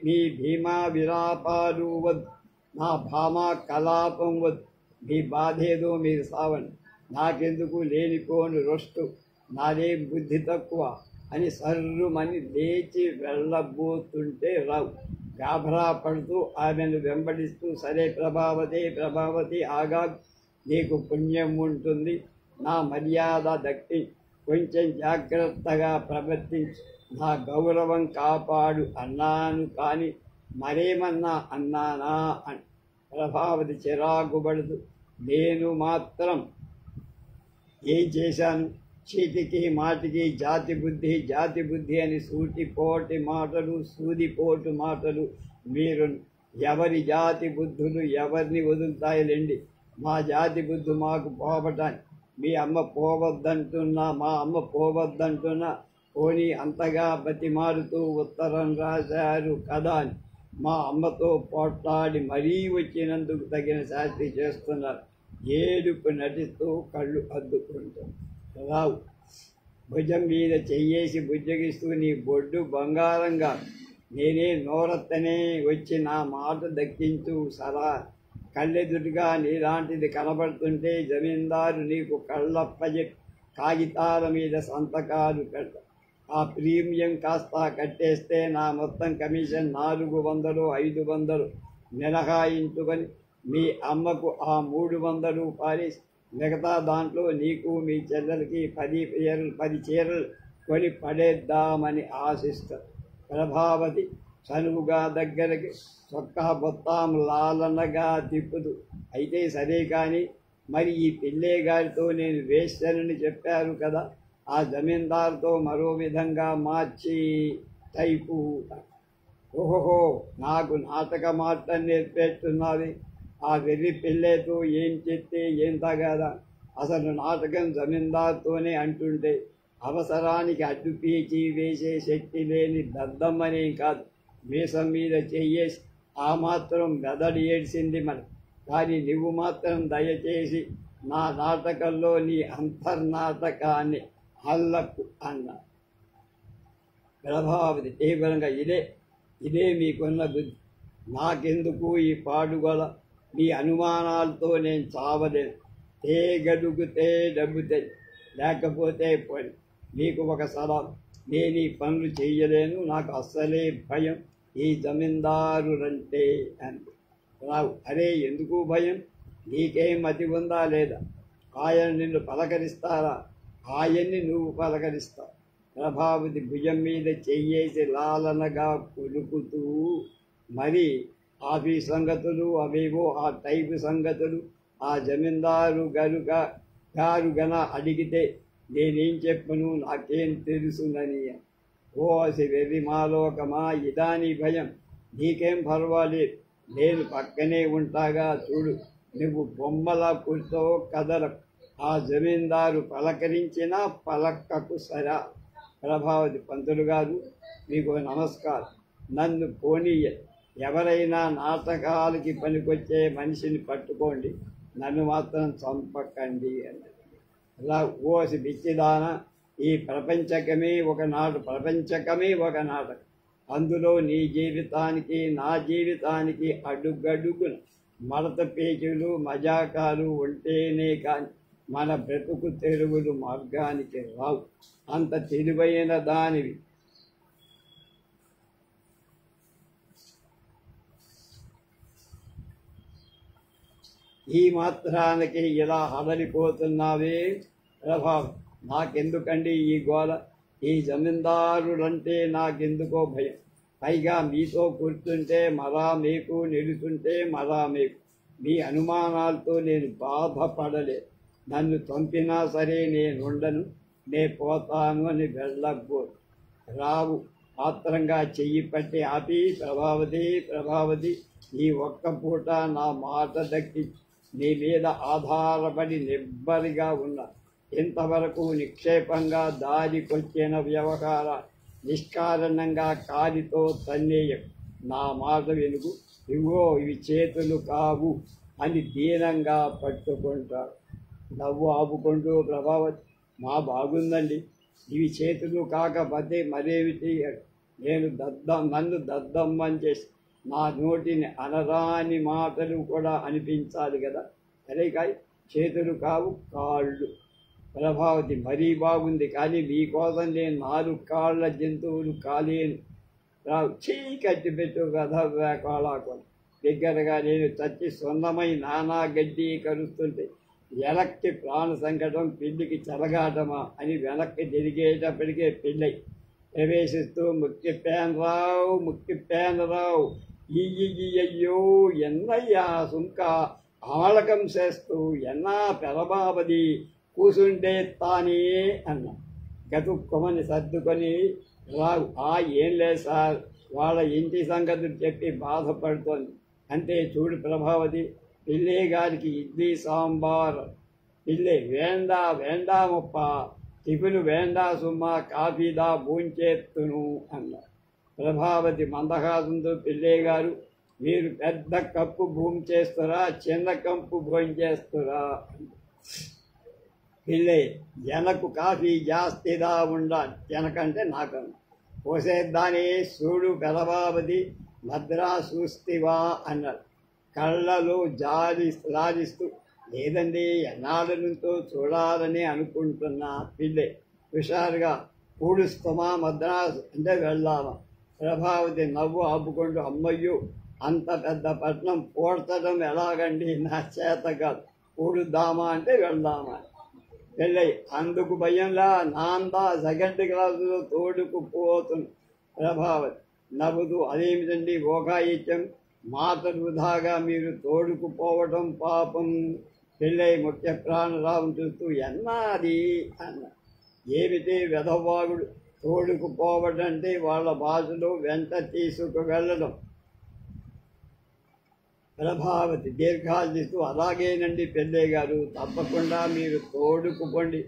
నీ భీమా విలాపాలు వద్దు, నా భామా కలాపం వద్దు. మీ బాధేదో మీరు సావండి, నాకెందుకు లేనిపోను రొస్టు, నాదేం బుద్ధి తక్కువ అని సర్రుమని లేచి వెళ్ళబోతుంటే రావు గాభరా పడుతూ ఆమెను వెంబడిస్తూ, సరే ప్రభావతి ఆగా, నీకు పుణ్యం ఉంటుంది. నా మర్యాద దక్కి కొంచెం జాగ్రత్తగా ప్రవర్తించి నా గౌరవం కాపాడు అన్నాను. కానీ మరేమన్నా అన్నానా అని ప్రభావతి చిరాకుపడుతూ, నేను మాత్రం ఏం చేశాను. చీటికి మాటికి జాతి బుద్ధి అని సూటిపోటు మాటలు మీరు. ఎవరి జాతి బుద్ధులు ఎవరిని వదులుతాయిలేండి. మా జాతి బుద్ధి మాకు పోవటాన్ని మీ అమ్మ పోవద్దంటున్నా, మా అమ్మ పోవద్దంటున్నా, పోనీ అంతగా బతిమారుతూ ఉత్తరం రాశారు కదా అని మా అమ్మతో పోట్లాడి మరీ వచ్చినందుకు తగిన శాస్తి చేస్తున్నారు. ఏడుపు నటిస్తూ కళ్ళు అద్దుకుంటారు. రావు భుజం మీద చెయ్యేసి బుజ్జగిస్తూ, నీ బొడ్డు బంగారంగా నేనే నోరత్తనే వచ్చి నా మాట దక్కించు సరా. కళ్ళెదురుగా నీలాంటిది కనబడుతుంటే జమీందారు నీకు కళ్ళప్పజెట్టి కాగితాల మీద సంతకాలు పెడతా. ఆ ప్రీమియం కాస్త కట్టేస్తే నా మొత్తం కమిషన్ 400 500 మినహాయించుకొని మీ అమ్మకు ఆ 300 పారేసి మిగతా దాంట్లో నీకు మీ చెల్లెలకి 10 చీరలు కొని పడేద్దామని ఆశిస్తారు. ప్రభావతి చనువుగా దగ్గరికి చొక్కా బొత్తాం లాలనగా తిప్పుదు. అయితే సరే కానీ మరి ఈ పిల్లే గారితో నేను వేశ్యనని చెప్పారు కదా, ఆ జమీందారుతో మరో విధంగా మార్చి టైపు. ఓహోహో, నాకు నాటక మాటలు నేర్పేస్తున్నది. ఆ వెర్రి పిల్లేతో ఏం చెప్తే ఏం తగదా. అసలు నాటకం జమీందారుతోనే అంటుంటే అవసరానికి అడ్డు పీచి వేసే శక్తి లేని దద్దమ్మనేం కాదు. మీసం మీద చెయ్యేసి ఆ మాత్రం మెదడు ఏడ్చింది మరి. కానీ నువ్వు మాత్రం దయచేసి నా నాటకంలో నీ అంతర్నాటకాన్ని అల్లకు అన్న ప్రభావతి తీవ్రంగా. ఇదే మీకున్న బుద్ధి. నాకెందుకు ఈ పాడుగల మీ అనుమానాలతో నేను చావలేను. తేగడుగుతే డబ్బుతే, లేకపోతే పని. మీకు ఒక సలహా, నేను ఈ పనులు చెయ్యలేను, నాకు అస్సలే భయం ఈ జమీందారులంటే అని. రావు అరే ఎందుకు భయం, నీకేం మతి ఉందా లేదా. ఆయన నిన్ను పలకరిస్తారా, ఆయన్ని నువ్వు పలకరిస్తావు. ప్రభావతి భుజం మీద చెయ్యేసి లాలనగా కొలుకుతూ, మరి ఆఫీస్ సంగతులు అవేవో ఆ టైపు సంగతులు ఆ జమీందారు గారు గన అడిగితే నేనేం చెప్పను, నాకేం తెలుసునని. ఓసి వెర్రి మాలోకమా, ఇదాని భయం, నీకేం పర్వాలేదు, నేను పక్కనే ఉంటాగా చూడు. నువ్వు బొమ్మలా కూర్చో, కదలకు. ఆ జమీందారు పలకరించినా పలక్కకు సరా. ప్రభావతి పంతులు గారు మీకు నమస్కారం, నన్ను పోనీయ. ఎవరైనా నాటకాలకి పనికొచ్చే మనిషిని పట్టుకోండి, నన్ను మాత్రం చంపకండి అన్నది. అలా ఓసి బిచ్చిదాన, ఈ ప్రపంచకమే ఒక నాటకం. అందులో నీ జీవితానికి నా జీవితానికి అడుగడుగున మడత పేచీలు మజాకాలు ఉంటేనే కాని మన బ్రతుకు తెరుగులు మార్గానికి రావు. అంత తెలివైన దానివి ఈ మాత్రానికి ఇలా హడలిపోతున్నావే ప్రభావం. నాకెందుకండి ఈ గోల, ఈ జమీందారులంటే నాకెందుకో భయం. పైగా మీతో కూర్చుంటే మరా మీకు, నిలుచుంటే మరా మీకు. మీ అనుమానాలతో నేను బాధపడలే. నన్ను చంపినా సరే నేనుండను, నే పోతాను అని వెళ్ళబో రావు. ఆత్రంగా చెయ్యి పట్టి ఆపి, ప్రభావతి ప్రభావతి, ఈ ఒక్క పూట నా మాట దక్కి నీ మీద ఆధారపడి నిబ్బరిగా ఉన్నా. ఇంతవరకు నిక్షేపంగా దారికొచ్చిన వ్యవహార నిష్కారణంగా కాలితో తన్నేయం. నా మాట వెనుగు, ఇవో ఇవి చేతులు కావు అని దీనంగా పట్టుకుంటాడు. నవ్వు ఆపుకుంటూ ప్రభావతి, మా బాగుందండి, ఇవి చేతులు కాకపోతే మరేమిటి? నన్ను దద్దమ్మని చేసి నా నోటిని అనరాని మాటలు కూడా అనిపించాలి కదా. అరే కాయ చేతులు కావు, కాళ్ళు. ప్రభావతి, మరీ బాగుంది, కానీ మీకోసం నేను 4 కాళ్ళ జంతువులు కాలేను. రావు చీకట్టి పెట్టు కథాకోళాకోళం. దగ్గరగా నేను చచ్చి సొందమై నానా గడ్డి కరుస్తుంటే వెనక్కి ప్రాణ సంకటం, పిల్లికి చెలగాటమా అని వెనక్కి తిరిగేటప్పటికే పిల్లై ప్రవేశిస్తూ ముక్కిప్పేనరావు అయ్యో ఎన్నయ్యా సుంక ఆళకం చేస్తూ ఎన్నా పెరబాబది కూసుంటే తానే అన్న. గతుక్కుమని సర్దుకొని రావు, ఏం లేదు సార్, వాళ్ళ ఇంటి సంగతులు చెప్పి బాధపడుతోంది అంతే. చూడు ప్రభావతి, పిల్లే గారికి ఇడ్లీ సాంబార్. పిల్లే, వేండామప్ప, టిఫిను వేండా సుమ్మా, కాఫీదా భూంచేత్తును అన్న. ప్రభావతి మందహాసంతో, పిల్లే గారు మీరు పెద్ద కప్పు భూమి చేస్తారా, చిన్న కప్పు భోంచేస్తారా? పిల్లే, ఎనకు కాఫీ జాస్తిదా ఉండాలి, ఎనకంటే నాకన్నా పోసేద్దానే. చూడు ప్రభావతి, భద్రా చూస్తివా అన్నాడు కళ్ళలో లాలిస్తూ. లేదండి, ఎన్నాళ్ళ నుంచో చూడాలని అనుకుంటున్నా. పిల్లే హుషారుగా, పూడుస్తామా మద్రాసు అంటే వెళ్దామా? ప్రభావతి నవ్వు ఆపుకుంటూ, అమ్మయ్యో అంత పెద్ద పట్నం పోడ్చడం ఎలాగండి, నా చేత కాదు, పూడుద్దామా అంటే వెళ్దామా? పెళ్ళై అందుకు భయంలా నాందా 2nd క్లాసులో తోడుకుపోతుంది. ప్రభావతి నవ్వుతూ, అదేమిటండి ఓఘాయిత్యం, మాటలు వృధాగా మీరు తోడుకుపోవటం పాపం. పెళ్ళై ముఖ్య ప్రాణరావు చూస్తూ, ఎన్నాది అన్న. ఏమిటి వెధవాగుడు, తోడుకుపోవటంటే వాళ్ళ భాషలో వెంట తీసుకు వెళ్ళడం. ప్రభావతి దీర్ఘాలిస్తూ, అలాగేనండి పెళ్ళే గారు, తప్పకుండా మీరు తోడుకుపోండి,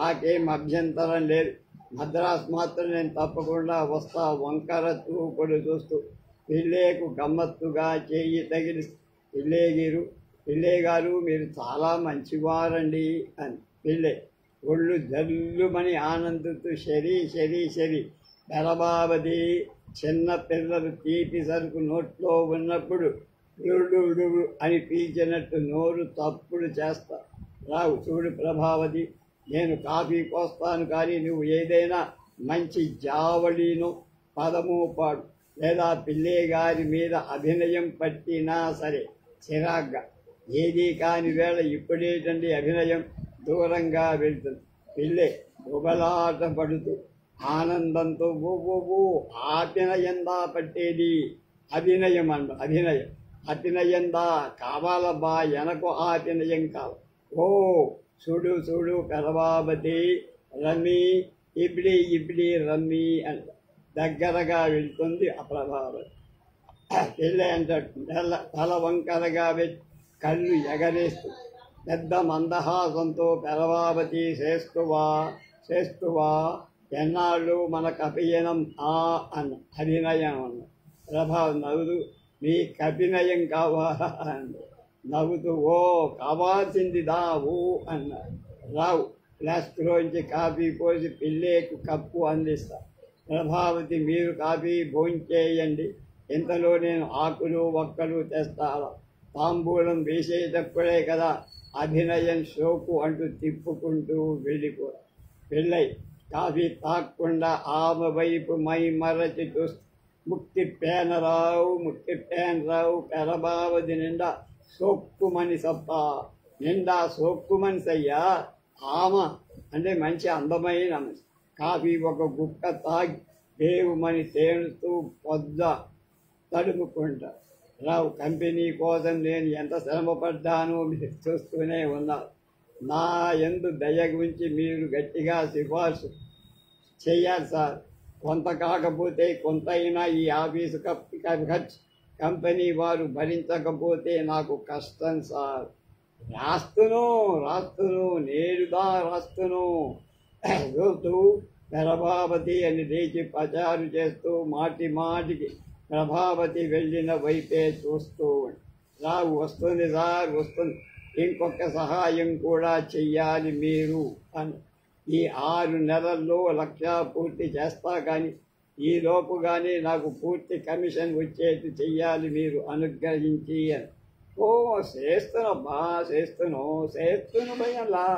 నాకేం అభ్యంతరం లేదు. మద్రాసు మాత్రం నేను తప్పకుండా వస్తా. వంకర చూపుడు చూస్తూ పిల్లేకు గమ్మత్తుగా చేయి తగిలి, పిల్లే గారు మీరు చాలా మంచివారండి అని. పిల్లే ఒళ్ళు జల్లుమని ఆనందిస్తూ, శరీ ప్రభావతి, చిన్న పిల్లలు తీపి సరుకు నోట్లో ఉన్నప్పుడు డుడు అని పీల్చినట్టు నోరు తప్పుడు చేస్తా. రావు, చూడు ప్రభావతి, నేను కాఫీ కోస్తాను, కానీ నువ్వు ఏదైనా మంచి జావళీను పదము పాడు, లేదా పిల్లే గారి మీద అభినయం పట్టినా సరే చిరాగ్గా. ఏదీ కాని వేళ ఇప్పుడేటండి అభినయం, దూరంగా వెళ్తుంది. పిల్లే ఉబలాట పడుతూ ఆనందంతో, ఓ ఆపినయందా పట్టేది, అభినయం అంట. అభినయందా కావాలబ్బా, ఎనకు ఆపినయం కావాలి. ఓ చూడు ప్రభావతి, రమ్మి ఇబ్డి రమ్మి అంట. దగ్గరగా వెళ్తుంది ఆ ప్రభావతి. పెళ్ళి అంటాడు తల వంకరగా పెట్టి కళ్ళు ఎగరేస్తూ పెద్ద మందహాసంతో, ప్రభావతి చేస్తువా ఎన్నాళ్ళు మనకు అభినయం అన్న. అభినయం అన్న. ప్రభావం నవ్వుతూ, మీకు అభినయం కావాలా అంది. నవ్వుతూ, కావాల్సింది దావు అన్నారు. రావు ఫ్లాస్క్లోంచి కాఫీ పోసి పిల్లేకు కప్పు అందిస్తా. ప్రభావతి, మీరు కాఫీ భోంచేయండి, ఇంతలో నేను ఆకులు ఒక్కలు తెస్తాను. తాంబూలం వేసేటప్పుడే కదా అభినయం షోకు అంటూ తిప్పుకుంటూ వెళ్ళిపో. పెళ్ళై కాఫీ తాక్కుండా ఆమె వైపు మై మరచి చూస్తూ, ముక్తి పేనరావు ప్రభావతి నిండా సోక్కుమని సప్ప నిండా సోక్కుమనిసయ్యా. ఆమ అంటే మంచి అందమైన మనిషి. కాఫీ ఒక గుక్క తాగి దేవుమని తేనుతూ పొద్ద తడుముకుంటా. రావు కంపెనీ కోసం నేను ఎంత శ్రమపడ్డానో మీరు చూస్తూనే ఉన్నారు. నా యందు దయ గురించి మీరు గట్టిగా సిఫార్సు చెయ్యాలి సార్. కొంత కాకపోతే కొంతైనా ఈ ఆఫీసు ఖర్చు కంపెనీ వారు భరించకపోతే నాకు కష్టం సార్. రాస్తును నేరుగా రాస్తును చూస్తూ ప్రభావతి అని లేచి పచారు చేస్తూ మాటికి ప్రభావతి వెళ్ళిన వైపే చూస్తూ రావు వస్తుంది సార్ వస్తుంది, ఇంకొక సహాయం కూడా చెయ్యాలి మీరు అని. ఈ 6 నెలల్లో 1,00,000 పూర్తి చేస్తా కానీ ఈలోపుగానే నాకు పూర్తి కమిషన్ వచ్చేట్టు చెయ్యాలి మీరు అనుగ్రహించి అని. ఓ చేస్తును భయంలా.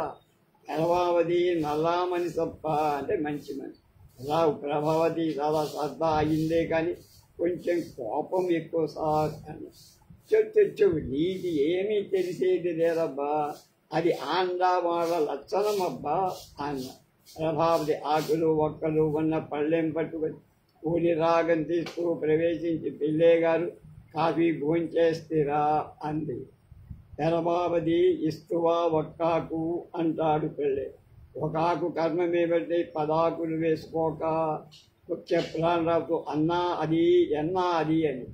ప్రభావతి నల్లామని తప్ప అంటే మంచి మనిషి. రావు ప్రభావతి చాలా సరదా అయిందే కానీ కొంచెం కోపం ఎక్కువ సార్ అని. చెట్టు నీకు ఏమీ తెలిసేది లేదబ్బా, అది ఆంధ్రా వాళ్ళ లక్షణమబ్బా అన్న. ప్రభావతి ఆకులు ఒక్కలు ఉన్న పళ్ళెం పట్టుకొని కూలి రాగం తీస్తూ ప్రవేశించి పిల్లే గారు కాఫీ భోంచేస్తారా అంది. ప్రభావతి ఇస్తువా ఒక్కాకు అంటాడు పిల్లే. ఒకాకు కర్మమే బట్టి 10 ఆకులు వేసుకోక చెప్పరావు అన్నా అది ఎన్నా అది అని.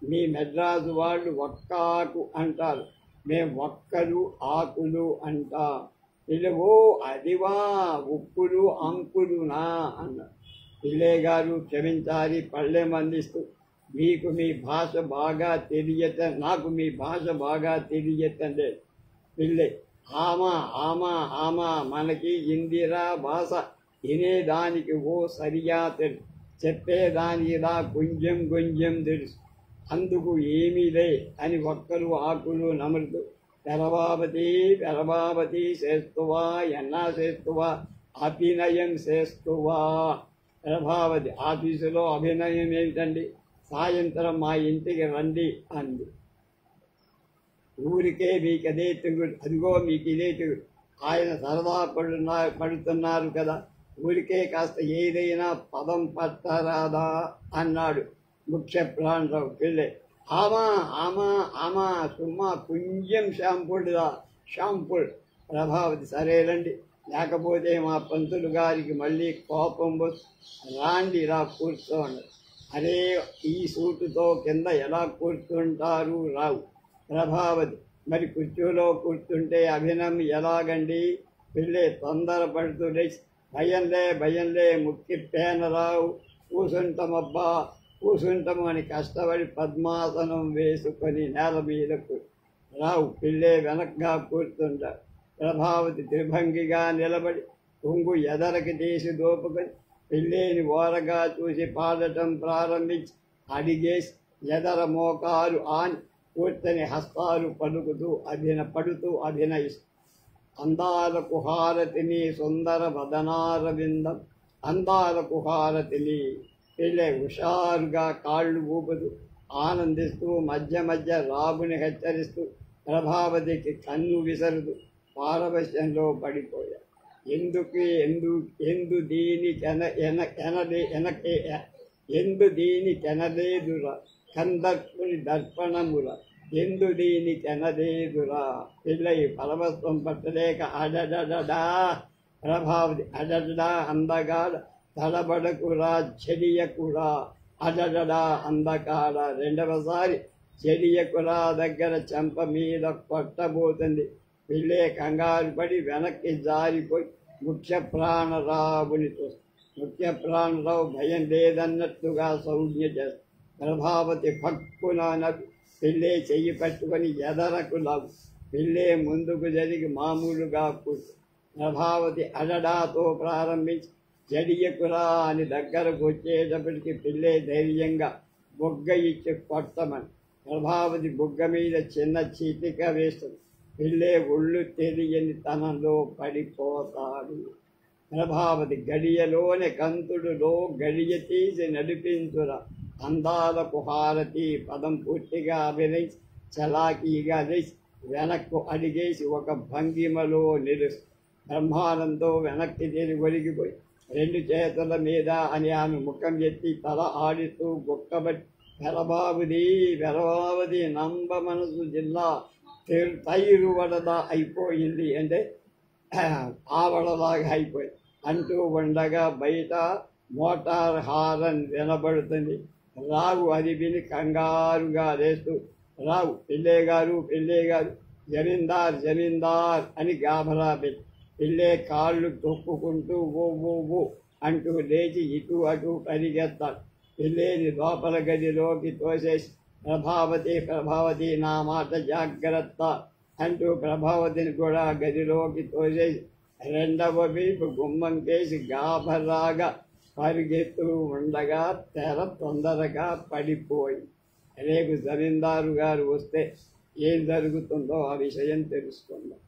మీ మెడ్రాసు వాళ్ళు ఒక్కాకు అంటారు, మేము ఒక్కలు ఆకులు అంటా. పిల్లవో అదివా ఉప్పులు అంకులునా అన్నారు. పిల్లే గారు క్షమించాలి పళ్ళెం అందిస్తూ. మీకు మీ భాష బాగా నాకు మీ భాష బాగా తెలియటండే. పిల్లే ఆమా మనకి ఇందిరా భాష వినేదానికి ఓ సరియా తెలుసు, చెప్పేదానిలా కొంచెం తెలుసు, అందుకు ఏమీలే అని ఒక్కరు ఆకులు నములుతూ ప్రభావతి చేస్తువా ఎన్నా చేస్తువా అభినయం చేస్తువా. ప్రభావతి ఆఫీసులో అభినయం ఏమిటండి, సాయంత్రం మా ఇంటికి రండి అంది. ఊరికే మీకదే తిరుగుడు, అదిగో మీకు ఇదే తిరుగుడు, ఆయన సరదా పడుతున్నారు కదా, ఊరికే కాస్త ఏదైనా పదం పట్టరాదా అన్నాడు ముఖ్య ప్రాణరావు. పిల్లే ఆమా సుమ్మా కొంచెం షాంపూల్. ప్రభావతి సరేనండి, లేకపోతే మా పంతులు గారికి మళ్ళీ కోపం రాండి రా కూర్చోండి. అరే ఈ సూటుతో కింద ఎలా కూర్చుంటారు రావు. ప్రభావతి మరి కుర్చీలో కూర్చుంటే అభినయం ఎలాగండి. పిల్లే తొందరపడుతూ భయంలే ముక్కి పేనరావు. కూసుంటాము అని కష్టపడి పద్మాసనం వేసుకొని నేల మీదకు రావు. పిల్లే వెనక్గా కూర్చుంటారు. ప్రభావతి త్రిభంగిగా నిలబడి కొంగు ఎదరకి తీసి దోపుకొని పిల్లేని ఓరగా చూసి పాడటం ప్రారంభించి అడిగేసి ఎదర మోకాలు ఆని కూర్చొని హస్తాలు పడుతూ అభినయిస్తూ అందాలకు హారతిని సుందర వదనారవిందం అందాలకు హారతిని. పిల్లే హుషారుగా కాళ్ళు ఊపుతూ ఆనందిస్తూ మధ్య రాబుని హెచ్చరిస్తూ ప్రభావతికి కన్ను విసరుతూ పారవశ్యంలో పడిపోయారు. ఎందు దీనికెనలేదురా కందర్పుని దర్పణముల ఎందు దీనికెనలేదురా. పిల్లై పరమత్వం పట్టలేక అడడడా ప్రభావతి అడడడా అందగాడ తడబడకురా చెడియకురా అడడడా అందకాడ. రెండవసారి చెడియకురా దగ్గర చెంప మీద కొట్టబోతుంది. పిల్లే కంగారు పడి వెనక్కి జారిపోయి ముఖ్య ప్రాణరావుని చూస్తాడు. ముఖ్య ప్రాణరావు భయం లేదన్నట్టుగా సౌజ్ఞ చేస్తాడు. ప్రభావతి భక్కున పిల్లే చెయ్యి పట్టుకొని ఎదరకు లాగు. పిల్లే ముందుకు జరిగి మామూలుగా కూర్చు. ప్రభావతి అడడాతో ప్రారంభించి జడియకురా అని దగ్గరకు వచ్చేటప్పటికి పిల్లే ధైర్యంగా బొగ్గ ఇచ్చి కొట్టమని. ప్రభావతి బొగ్గ మీద చిన్న చీటిక వేస్తుంది. పిల్లే ఒళ్ళు తెలియని తనంలో పడిపోతాడు. ప్రభావతి గడియలోని కంతుడులో గడియ తీసి నడిపించురా అందాలకు హారతి పదం పూర్తిగా అభినయించి చలాకీగా లేచి వెనక్కు అడిగేసి ఒక భంగిమలో నిలుస్తూ బ్రహ్మానందంతో వెనక్కి తిరిగి ఒరిగిపోయి 2 చేతుల మీద అని ఆమె ముఖం ఎత్తి తల ఆడిస్తూ గొక్కబట్టి వెలబావది నంబ మనసు జిల్లా తైరు వడద అయిపోయింది అంటే ఆవడలాగా అయిపోయింది అంటూ ఉండగా బయట మోటార్ హారన్ వినబడుతుంది. రావు అది విని కంగారుగా లేస్తూ రావు పిల్లే గారు జమీందార్ అని గాభరా పెట్టి పిల్లే కాళ్ళు తొక్కుకుంటూ ఓ అంటూ లేచి ఇటు అటు పరిగెత్తాడు. పిల్లేని లోపల గదిలోకి తోసేసి ప్రభావతి నా మాట జాగ్రత్త అంటూ ప్రభావతిని కూడా గదిలోకి తోసేసి రెండవ వైపు గుమ్మం కేసి గాభరాగా పరిగెత్తు ఉండగా తెర తొందరగా పడిపోయి రేపు జమీందారు గారు వస్తే ఏం జరుగుతుందో ఆ విషయం తెలుసుకుందాం.